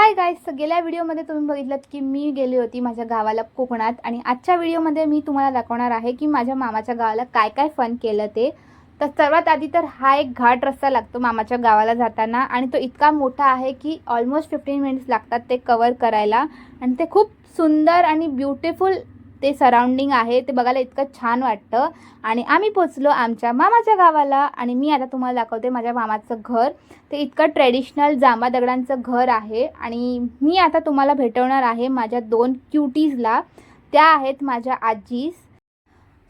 Hi guys, गेल्या व्हिडिओमध्ये तुम्ही बघितलं की मी गेली होती माझ्या गावाला कोकणात. आणि आजच्या व्हिडिओमध्ये मी तुम्हाला दाखवणार आहे की माझ्या मामाच्या गावाला काय काय फन केलं ते. तर सर्वात आधी तर हा एक घाट रस्ता लागतो मामाच्या गावाला जाताना, आणि तो इतका मोठा आहे की ऑलमोस्ट 15 मिनिट्स लागतात ते कवर करायला. आणि ते खूप सुंदर आणि ब्युटिफुल ते सराउंडिंग आहे, ते बघायला इतकं छान वाटतं. आणि आम्ही पोचलो आमच्या मामाच्या गावाला, आणि मी आता तुम्हाला दाखवते माझ्या मामाचं घर. ते इतकं ट्रेडिशनल जांभा दगडांचं घर आहे. आणि मी आता तुम्हाला भेटवणार आहे माझ्या 2 क्यूटीजला. त्या आहेत माझ्या आजीस.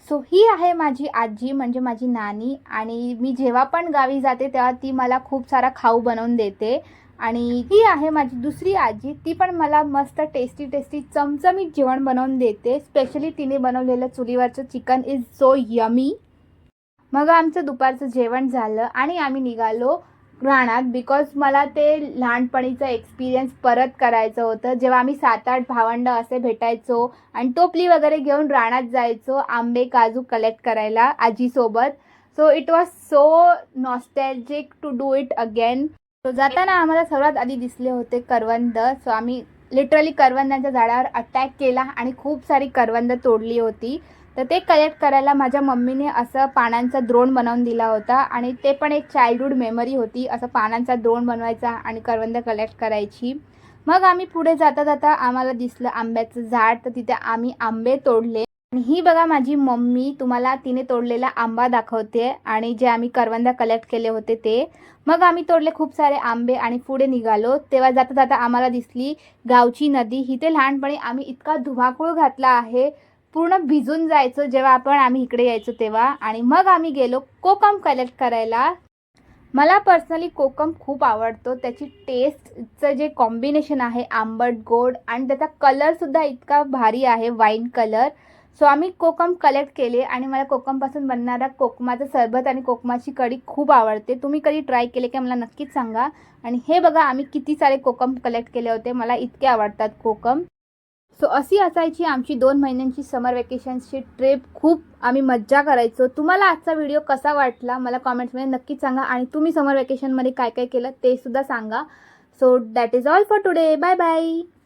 सो ही आहे माझी आजी, म्हणजे माझी नानी. आणि मी जेव्हा पण गावी जाते तेव्हा ती मला खूप सारा खाऊ बनवून देते. आणि ही आहे माझी दुसरी आजी, ती पण मला मस्त टेस्टी टेस्टी चमचमीत जेवण बनवून देते. स्पेशली तिने बनवलेलं चुलीवरचं चिकन इज सो यमी. मग आमचं दुपारचं जेवण झालं आणि आम्ही निघालो रानात, बिकॉज मला ते लहानपणीचं एक्सपिरियन्स परत करायचं होतं, जेव्हा आम्ही 7-8 भावंडं असे भेटायचो आणि टोपली वगैरे घेऊन रानात जायचो आंबे काजू कलेक्ट करायला आजीसोबत. So it was so nostalgic to do it again. So जाताना आम्हाला सर्वात आधी दिसले होते करवंद. सो आम्ही लिटरली करवंदांच्या झाडावर अटॅक केला आणि खूप सारी करवंद तोडली होती. तर ते कलेक्ट करायला माझ्या मम्मीने असं पानांचा द्रोण बनवून दिला होता, आणि ते पण एक चाइल्डहूड मेमरी होती, असं पानांचा द्रोण बनवायचा आणि करवंद कलेक्ट करायची. मग आम्ही पुढे जाता जाता आम्हाला दिसलं आंब्याचं झाड, तर तिथे आम्ही आंबे तोडले. आणि ही बघा माझी मम्मी, तुम्हाला तिने तोडलेला आंबा दाखवते आणि जे आम्ही करवंद कलेक्ट केले होते ते. मग आम्ही तोडले खूप सारे आंबे आणि पुढे निघालो. तेव्हा जाता जाता आम्हाला दिसली गावची नदी. इथे लहानपणी आम्ही इतका धुमाकूळ घातला आहे, पूर्ण भिजून जायचो जेव्हा आम्ही इकडे यायचो तेव्हा. आणि मग आम्ही गेलो कोकम कलेक्ट करायला. मला पर्सनली कोकम खूप आवडतो. त्याची टेस्टचं जे कॉम्बिनेशन आहे आंबट गोड, आणि त्याचा कलरसुद्धा इतका भारी आहे, वाईन कलर. सो आम्ही कोकम कलेक्ट केले, आणि मला कोकमपासून बनणारा कोकमाचं सरबत आणि कोकमाची कढी खूप आवडते. तुम्ही कधी ट्राय केले की मला नक्कीच सांगा. आणि हे बघा आम्ही किती सारे कोकम कलेक्ट केले होते, मला इतके आवडतात कोकम. सो अशी असायची आमची 2 महिन्यांची समर वेकेशन्सची ट्रिप. खूप आम्ही मज्जा करायचो. तुम्हाला आजचा व्हिडिओ कसा वाटला मला कॉमेंट्समध्ये नक्कीच सांगा, आणि तुम्ही समर वेकेशनमध्ये काय काय केलं ते सुद्धा सांगा. So that is all for today. Bye bye.